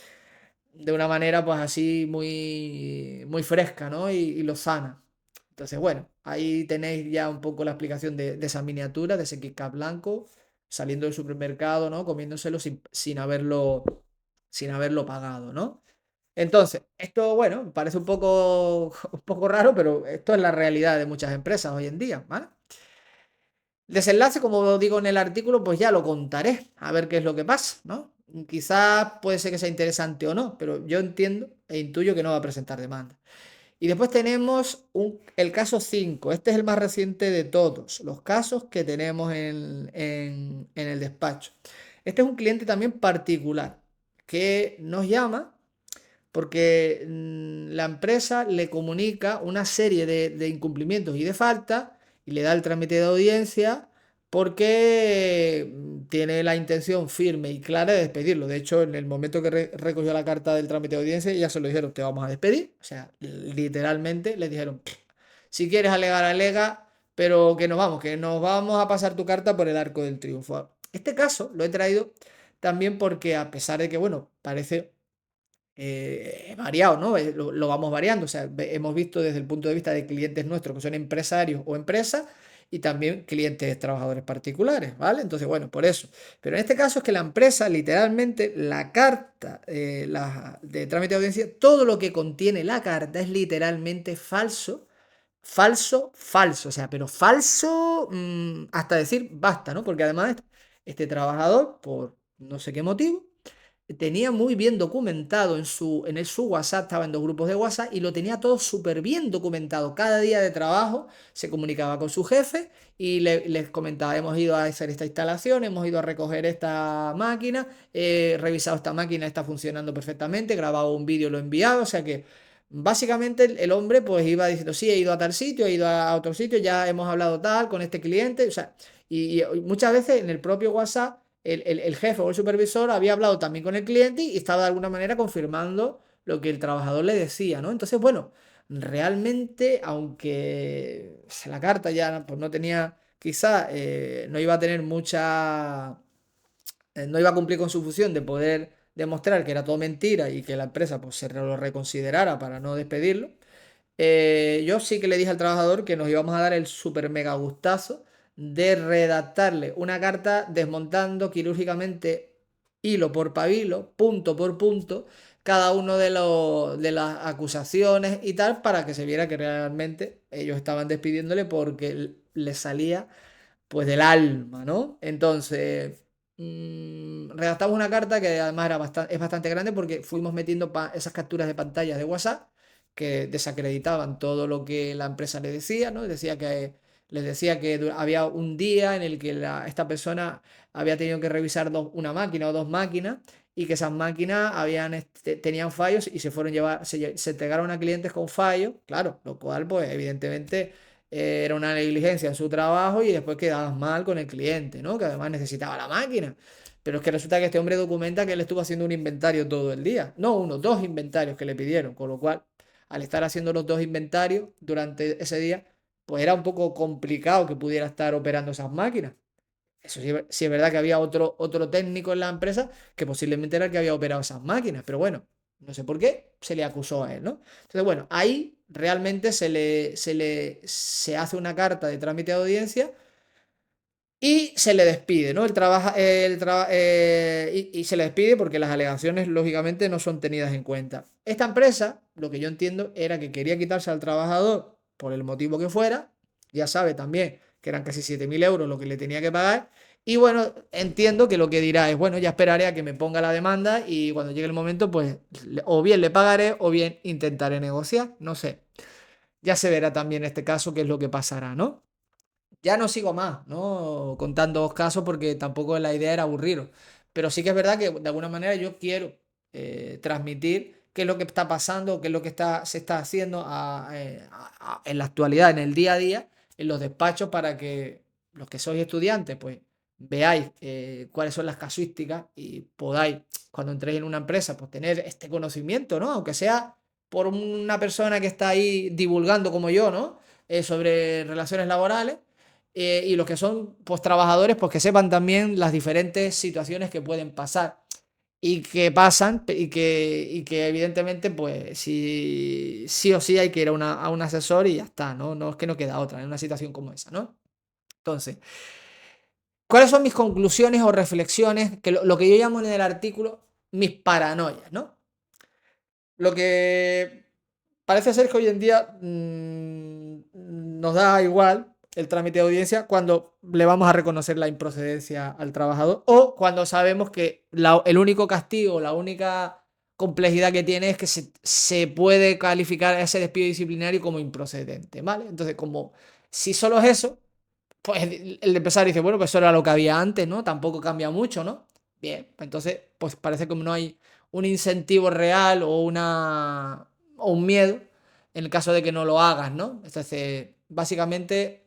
De una manera pues así muy, muy fresca, ¿no? Y lozana. Entonces, bueno, ahí tenéis ya un poco la explicación de esa miniatura, de ese Kit Kat blanco, saliendo del supermercado, ¿no? Comiéndoselo sin haberlo pagado, ¿no? Entonces, esto, bueno, parece un poco raro, pero esto es la realidad de muchas empresas hoy en día, ¿vale? Desenlace, como digo en el artículo, pues ya lo contaré, a ver qué es lo que pasa, ¿no? Quizás puede ser que sea interesante o no, pero yo entiendo e intuyo que no va a presentar demanda. Y después tenemos el caso 5. Este es el más reciente de todos los casos que tenemos en el despacho. Este es un cliente también particular que nos llama porque la empresa le comunica una serie de incumplimientos y de faltas y le da el trámite de audiencia porque tiene la intención firme y clara de despedirlo. De hecho, en el momento que recogió la carta del trámite de audiencia, ya se lo dijeron, te vamos a despedir. O sea, literalmente le dijeron, si quieres alegar, alega, pero que nos vamos a pasar tu carta por el arco del triunfo. Este caso lo he traído también porque a pesar de que, bueno, parece variado, ¿no? Lo vamos variando, o sea, hemos visto desde el punto de vista de clientes nuestros que son empresarios o empresas y también clientes trabajadores particulares, ¿vale? Entonces, bueno, por eso. Pero en este caso es que la empresa, literalmente, la carta de trámite de audiencia, todo lo que contiene la carta es literalmente falso, falso, falso, o sea, pero falso hasta decir basta, ¿no? Porque además este trabajador, por no sé qué motivo, tenía muy bien documentado su WhatsApp, estaba en dos grupos de WhatsApp y lo tenía todo súper bien documentado. Cada día de trabajo se comunicaba con su jefe y les comentaba, hemos ido a hacer esta instalación, hemos ido a recoger esta máquina, he revisado esta máquina, está funcionando perfectamente, grabado un vídeo, lo he enviado, o sea que básicamente el hombre pues iba diciendo, sí, he ido a tal sitio, he ido a otro sitio, ya hemos hablado tal con este cliente, o sea, y muchas veces en el propio WhatsApp el jefe o el supervisor había hablado también con el cliente y estaba de alguna manera confirmando lo que el trabajador le decía, ¿no? Entonces, bueno, realmente, aunque la carta ya pues, no tenía, quizá no iba a tener no iba a cumplir con su función de poder demostrar que era todo mentira y que la empresa pues se lo reconsiderara para no despedirlo, yo sí que le dije al trabajador que nos íbamos a dar el super mega gustazo de redactarle una carta desmontando quirúrgicamente hilo por hilo, punto por punto, cada uno de las acusaciones y tal, para que se viera que realmente ellos estaban despidiéndole porque le salía pues del alma, ¿no? Entonces, redactamos una carta que además es bastante grande porque fuimos metiendo esas capturas de pantalla de WhatsApp que desacreditaban todo lo que la empresa le decía, ¿no? Les decía que había un día en el que esta persona había tenido que revisar una máquina o dos máquinas y que esas máquinas tenían fallos y se entregaron a clientes con fallos, claro, lo cual pues evidentemente era una negligencia en su trabajo y después quedabas mal con el cliente, ¿no? Que además necesitaba la máquina. Pero es que resulta que este hombre documenta que él estuvo haciendo un inventario todo el día. No uno, dos inventarios que le pidieron. Con lo cual, al estar haciendo los dos inventarios durante ese día, pues era un poco complicado que pudiera estar operando esas máquinas. Eso sí, sí es verdad que había otro técnico en la empresa que posiblemente era el que había operado esas máquinas, pero bueno, no sé por qué se le acusó a él, ¿no? Entonces, bueno, ahí realmente se hace una carta de trámite de audiencia y se le despide, ¿no? Y se le despide porque las alegaciones, lógicamente, no son tenidas en cuenta. Esta empresa, lo que yo entiendo, era que quería quitarse al trabajador por el motivo que fuera. Ya sabe también que eran casi 7.000 euros lo que le tenía que pagar. Y bueno, entiendo que lo que dirá es, bueno, ya esperaré a que me ponga la demanda y cuando llegue el momento, pues o bien le pagaré o bien intentaré negociar. No sé. Ya se verá también en este caso qué es lo que pasará, ¿no? Ya no sigo más, ¿no? Contando casos porque tampoco la idea era aburriros. Pero sí que es verdad que de alguna manera yo quiero transmitir qué es lo que está pasando, qué es lo que se está haciendo en la actualidad, en el día a día, en los despachos, para que los que sois estudiantes, pues veáis cuáles son las casuísticas y podáis, cuando entréis en una empresa, pues tener este conocimiento, ¿no? Aunque sea por una persona que está ahí divulgando como yo, ¿no? Sobre relaciones laborales y los que son pues trabajadores, pues que sepan también las diferentes situaciones que pueden pasar y que pasan y que evidentemente pues sí o sí hay que ir a un asesor y ya está, ¿no? No es que no queda otra en una situación como esa, ¿no? Entonces, ¿cuáles son mis conclusiones o reflexiones? Que lo que yo llamo en el artículo mis paranoias, ¿no? Lo que parece ser que hoy en día nos da igual el trámite de audiencia cuando le vamos a reconocer la improcedencia al trabajador o cuando sabemos que el único castigo, la única complejidad que tiene es que se puede calificar a ese despido disciplinario como improcedente, ¿vale? Entonces, como si solo es eso, pues el empresario dice, bueno, pues eso era lo que había antes, ¿no? Tampoco cambia mucho, ¿no? Bien, pues entonces, pues parece como no hay un incentivo real o un miedo en el caso de que no lo hagas, ¿no? Entonces, básicamente,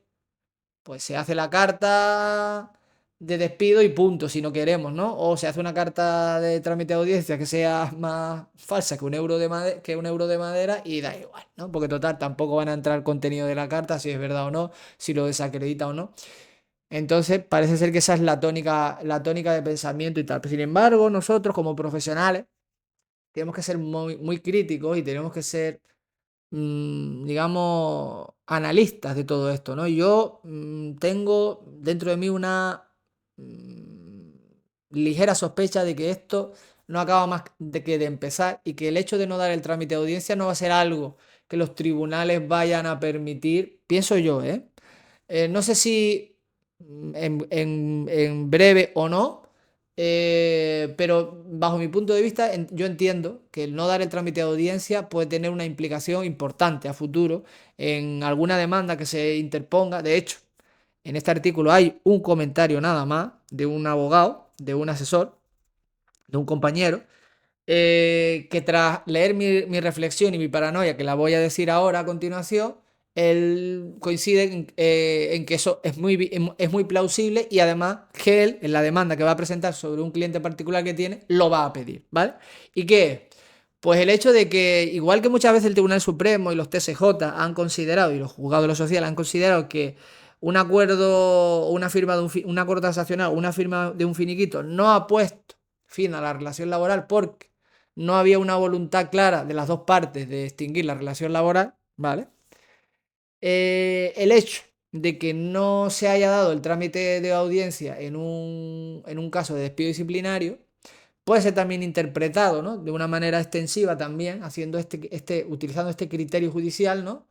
pues se hace la carta, de despido y punto, si no queremos, ¿no? O se hace una carta de trámite de audiencia que sea más falsa que un euro que un euro de madera y da igual, ¿no? Porque total, tampoco van a entrar el contenido de la carta, si es verdad o no, si lo desacredita o no. Entonces, parece ser que esa es la tónica de pensamiento y tal. Pero, sin embargo, nosotros como profesionales tenemos que ser muy, muy críticos y tenemos que ser, digamos, analistas de todo esto, ¿no? Yo tengo dentro de mí una mm, ligera sospecha de que esto no acaba más de que de empezar y que el hecho de no dar el trámite de audiencia no va a ser algo que los tribunales vayan a permitir, pienso yo, ¿eh? No sé si en breve o no, pero bajo mi punto de vista, yo entiendo que el no dar el trámite de audiencia puede tener una implicación importante a futuro en alguna demanda que se interponga. De hecho, en este artículo hay un comentario nada más de un abogado, de un asesor, de un compañero, que tras leer mi reflexión y mi paranoia, que la voy a decir ahora a continuación, él coincide en que eso es muy plausible y además que él, en la demanda que va a presentar sobre un cliente particular que tiene, lo va a pedir, ¿vale? ¿Y qué es? Pues el hecho de que, igual que muchas veces el Tribunal Supremo y los TSJ han considerado, y los juzgados de lo social han considerado que un acuerdo, una firma de un acuerdo transaccional, una firma de un finiquito no ha puesto fin a la relación laboral porque no había una voluntad clara de las dos partes de extinguir la relación laboral, ¿vale? El hecho de que no se haya dado el trámite de audiencia en un caso de despido disciplinario puede ser también interpretado, ¿no? De una manera extensiva también, haciendo utilizando este criterio judicial, ¿no?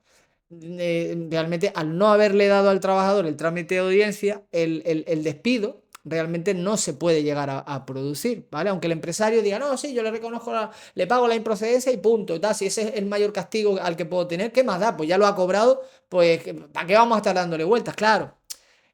Realmente al no haberle dado al trabajador el trámite de audiencia, el despido realmente no se puede llegar a producir, ¿vale? Aunque el empresario diga, no, sí, yo le reconozco, le pago la improcedencia y punto, tal. Si ese es el mayor castigo al que puedo tener, ¿qué más da? Pues ya lo ha cobrado, pues ¿para qué vamos a estar dándole vueltas? Claro,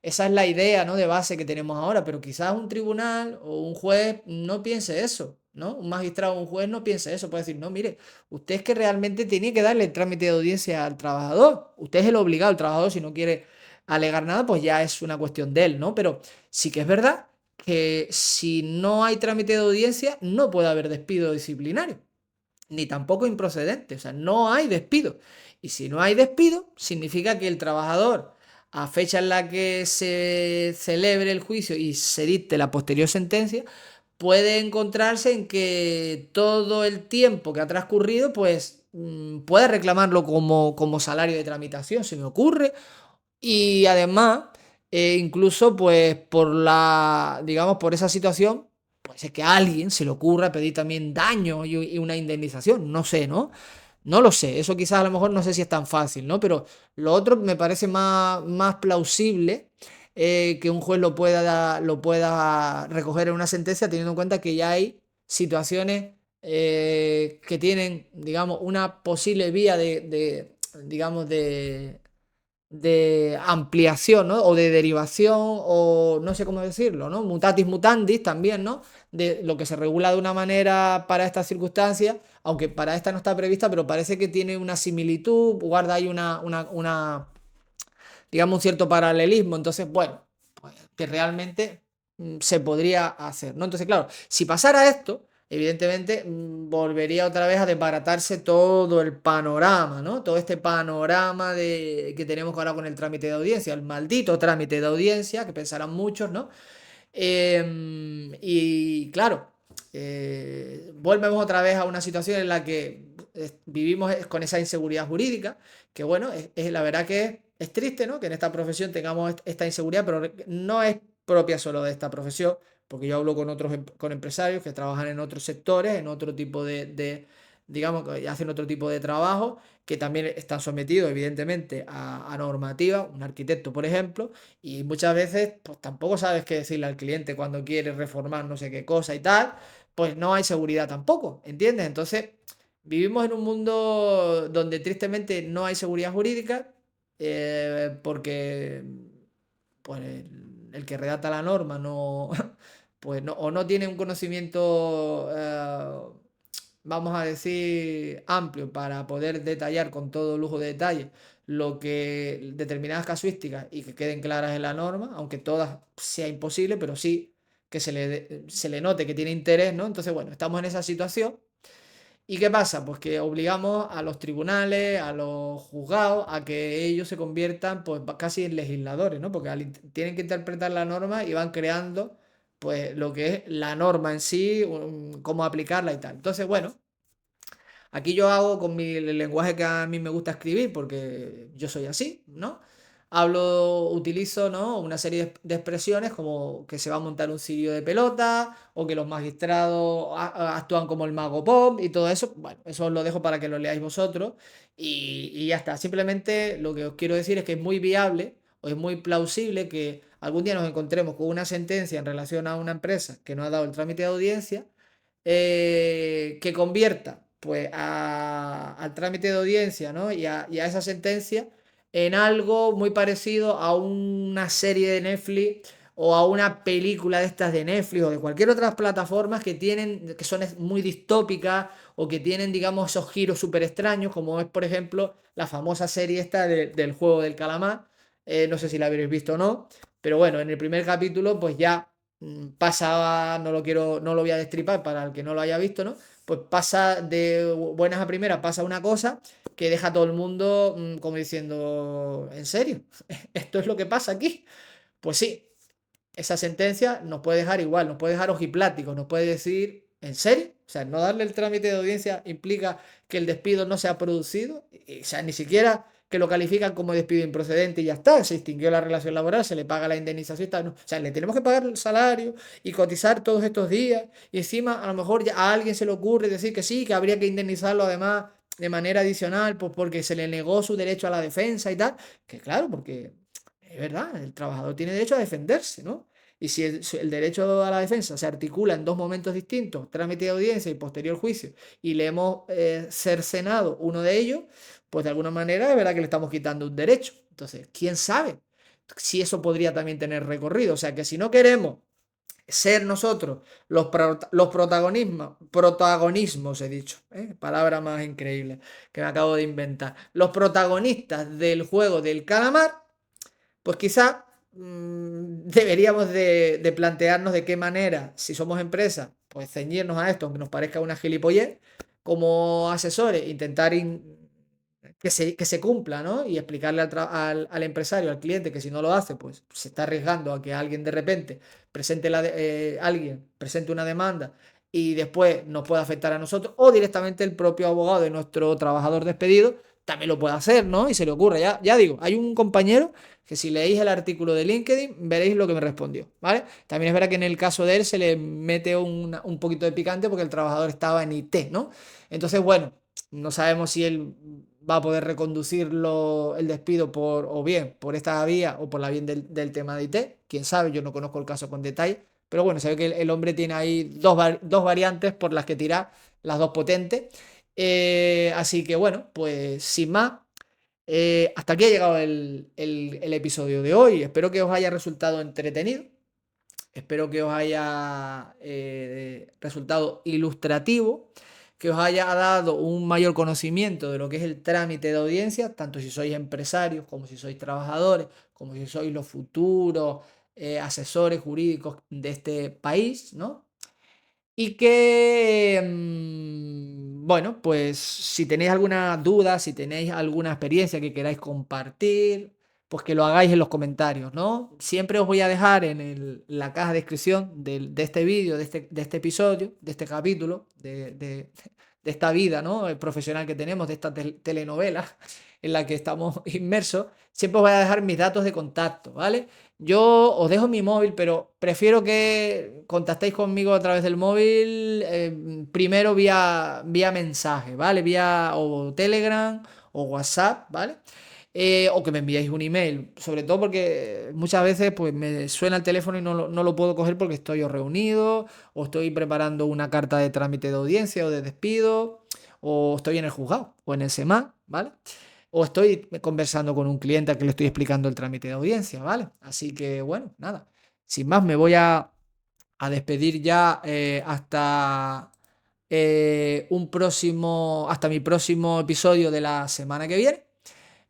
esa es la idea, ¿no? De base que tenemos ahora, pero quizás un tribunal o un juez no piense eso, ¿no? Un magistrado o un juez no piense eso, puede decir, no, mire, usted es que realmente tiene que darle el trámite de audiencia al trabajador, usted es el obligado, el trabajador si no quiere alegar nada, pues ya es una cuestión de él, ¿no? Pero sí que es verdad que si no hay trámite de audiencia, no puede haber despido disciplinario, ni tampoco improcedente, o sea, no hay despido. Y si no hay despido, significa que el trabajador, a fecha en la que se celebre el juicio y se dicte la posterior sentencia, puede encontrarse en que todo el tiempo que ha transcurrido, pues puede reclamarlo como salario de tramitación, se me ocurre, y además, incluso pues por digamos, por esa situación, pues es que a alguien se le ocurra pedir también daño y una indemnización, no sé, ¿no? No lo sé, eso quizás a lo mejor no sé si es tan fácil, ¿no? Pero lo otro me parece más plausible, que un juez lo pueda recoger en una sentencia teniendo en cuenta que ya hay situaciones que tienen, digamos, una posible vía digamos, de ampliación, ¿no? O de derivación, o no sé cómo decirlo, ¿no? Mutatis mutandis también, ¿no? De lo que se regula de una manera para estas circunstancias, aunque para esta no está prevista, pero parece que tiene una similitud, guarda ahí digamos, un cierto paralelismo. Entonces, bueno, pues que realmente se podría hacer, ¿no? Entonces, claro, si pasara esto, evidentemente volvería otra vez a desbaratarse todo el panorama, ¿no? Todo este panorama que tenemos ahora con el trámite de audiencia, el maldito trámite de audiencia, que pensarán muchos, ¿no? Y claro, volvemos otra vez a una situación en la que vivimos con esa inseguridad jurídica, que bueno, la verdad que es triste, ¿no? Que en esta profesión tengamos esta inseguridad, pero no es propia solo de esta profesión, porque yo hablo con otros con empresarios que trabajan en otros sectores, en otro tipo digamos, que hacen otro tipo de trabajo, que también están sometidos, evidentemente, a normativa, un arquitecto, por ejemplo, y muchas veces, pues tampoco sabes qué decirle al cliente cuando quiere reformar no sé qué cosa y tal, pues no hay seguridad tampoco, ¿entiendes? Entonces, vivimos en un mundo donde tristemente no hay seguridad jurídica, porque pues el que redacta la norma no, pues no, o no tiene un conocimiento, vamos a decir, amplio para poder detallar con todo lujo de detalle determinadas casuísticas y que queden claras en la norma, aunque todas sea imposible, pero sí que se le note que tiene interés, ¿no? Entonces, bueno, estamos en esa situación. ¿Y qué pasa? Pues que obligamos a los tribunales, a los juzgados, a que ellos se conviertan pues casi en legisladores, ¿no? Porque tienen que interpretar la norma y van creando pues lo que es la norma en sí, cómo aplicarla y tal. Entonces, bueno, aquí yo hago con el lenguaje que a mí me gusta escribir, porque yo soy así, ¿no? Utilizo, ¿no? Una serie de expresiones como que se va a montar un cirio de pelota, o que los magistrados actúan como el mago pop y todo eso. Bueno, eso os lo dejo para que lo leáis vosotros y ya está. Simplemente lo que os quiero decir es que es muy viable o es muy plausible que algún día nos encontremos con una sentencia en relación a una empresa que no ha dado el trámite de audiencia, que convierta pues al trámite de audiencia, ¿no? Y a esa sentencia en algo muy parecido a una serie de Netflix o a una película de estas de Netflix o de cualquier otra plataforma que son muy distópicas o que tienen, digamos, esos giros súper extraños, como es, por ejemplo, la famosa serie esta del juego del calamar. No sé si la habréis visto o no, pero bueno, en el primer capítulo, pues ya pasa, no lo voy a destripar para el que no lo haya visto, ¿no? Pues pasa de buenas a primeras, pasa una cosa que deja a todo el mundo como diciendo, ¿en serio? ¿Esto es lo que pasa aquí? Pues sí, esa sentencia nos puede dejar igual, nos puede dejar ojipláticos, nos puede decir, ¿en serio? O sea, no darle el trámite de audiencia implica que el despido no se ha producido, o sea, ni siquiera que lo califican como despido improcedente y ya está, se extinguió la relación laboral, se le paga la indemnización, y tal, no. O sea, le tenemos que pagar el salario y cotizar todos estos días y encima a lo mejor ya a alguien se le ocurre decir que sí, que habría que indemnizarlo además de manera adicional, pues porque se le negó su derecho a la defensa y tal, que claro, porque es verdad, el trabajador tiene derecho a defenderse, ¿no? Y si el derecho a la defensa se articula en dos momentos distintos, trámite de audiencia y posterior juicio, y le hemos cercenado uno de ellos, pues de alguna manera es verdad que le estamos quitando un derecho. Entonces, ¿quién sabe si eso podría también tener recorrido? O sea, que si no queremos ser nosotros los protagonismos, he dicho, palabra más increíble que me acabo de inventar, los protagonistas del juego del calamar, pues quizá deberíamos de plantearnos de qué manera, si somos empresa, pues ceñirnos a esto, aunque nos parezca una gilipollez, como asesores, intentar que se cumpla, ¿no? Y explicarle al empresario, al cliente, que si no lo hace, pues se está arriesgando a que alguien de repente alguien presente una demanda y después nos pueda afectar a nosotros, o directamente el propio abogado de nuestro trabajador despedido también lo puede hacer, ¿no? Y se le ocurre. Ya digo, hay un compañero que si leéis el artículo de LinkedIn veréis lo que me respondió, ¿vale? También es verdad que en el caso de él se le mete un poquito de picante porque el trabajador estaba en IT, ¿no? Entonces, bueno, no sabemos si él va a poder reconducirlo el despido o bien por esta vía o por la vía del tema de IT. Quién sabe, yo no conozco el caso con detalle. Pero bueno, se ve que el hombre tiene ahí dos variantes por las que tirar, las dos potentes. Así que bueno, pues sin más, hasta aquí ha llegado el episodio de hoy. Espero que os haya resultado entretenido. Espero que os haya resultado ilustrativo, que os haya dado un mayor conocimiento de lo que es el trámite de audiencia, tanto si sois empresarios como si sois trabajadores, como si sois los futuros asesores jurídicos de este país, ¿no? Y que, bueno, pues si tenéis alguna duda, si tenéis alguna experiencia que queráis compartir, pues que lo hagáis en los comentarios, ¿no? Siempre os voy a dejar en la caja de descripción de este vídeo, de este episodio, de este capítulo, de esta vida, ¿no? El profesional que tenemos, de esta telenovela en la que estamos inmersos, siempre os voy a dejar mis datos de contacto, ¿vale? Yo os dejo mi móvil, pero prefiero que contactéis conmigo a través del móvil, primero vía mensaje, ¿vale? Vía o Telegram o WhatsApp, ¿vale? O que me enviéis un email, sobre todo porque muchas veces pues me suena el teléfono y no lo puedo coger porque estoy o reunido, o estoy preparando una carta de trámite de audiencia o de despido, o estoy en el juzgado o en el SEMA, ¿vale? O estoy conversando con un cliente al que le estoy explicando el trámite de audiencia, ¿vale? Así que, bueno, nada. Sin más, me voy a despedir ya hasta mi próximo episodio de la semana que viene.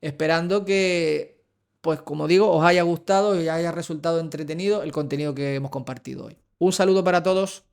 esperando que, pues como digo, os haya gustado y haya resultado entretenido el contenido que hemos compartido hoy. Un saludo para todos.